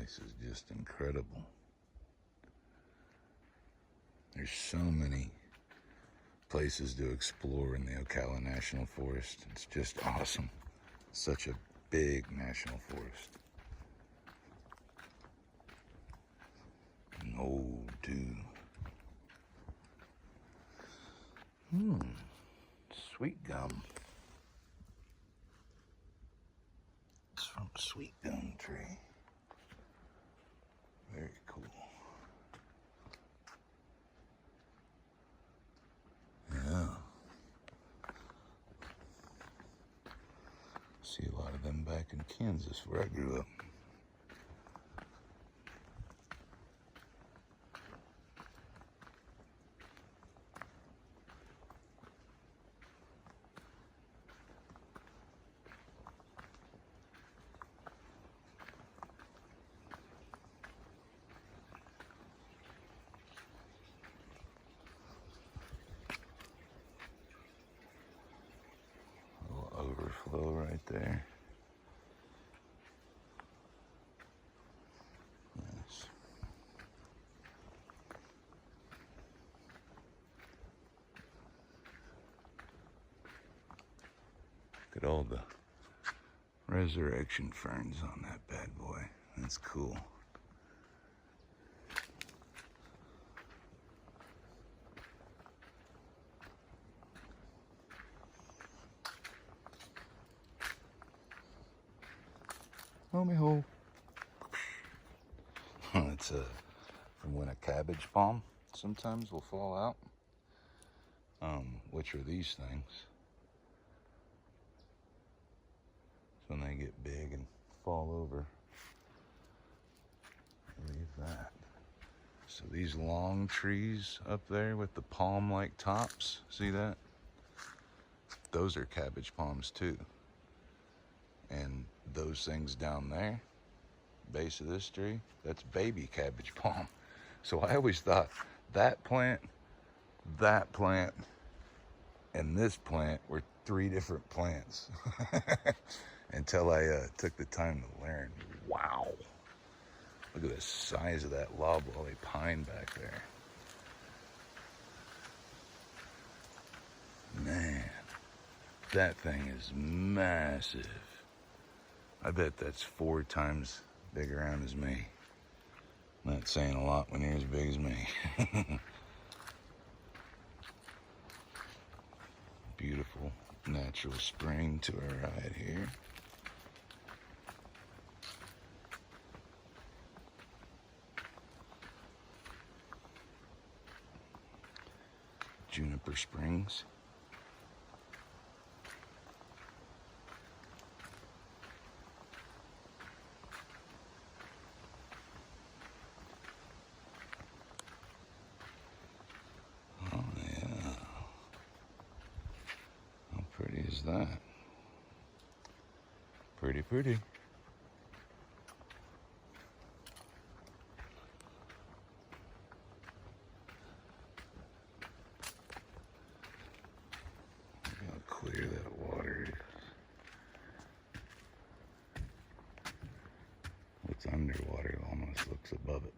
place is just incredible. There's so many places to explore in the Ocala National Forest. It's just awesome. Such a big national forest. No, dude. Sweet gum. It's from a sweet gum tree. Very cool. Yeah. See a lot of them back in Kansas where I grew up. Overflow right there. Yes. Look at all the resurrection ferns on that bad boy. That's cool. Oh, me hole. It's from when a cabbage palm sometimes will fall out. Which are these things. So when they get big and fall over, leave that. So these long trees up there with the palm-like tops, see that? Those are cabbage palms too. And those things down there, base of this tree, that's baby cabbage palm. So I always thought that plant, and this plant were three different plants until I took the time to learn. Wow. Look at the size of that loblolly pine back there. Man, that thing is massive. I bet that's 4 times big around as me. Not saying a lot when you're as big as me. Beautiful natural spring to our right here. Juniper Springs. Oh yeah. How pretty is that? Pretty, pretty. Look how clear that water is. What's underwater almost looks above it.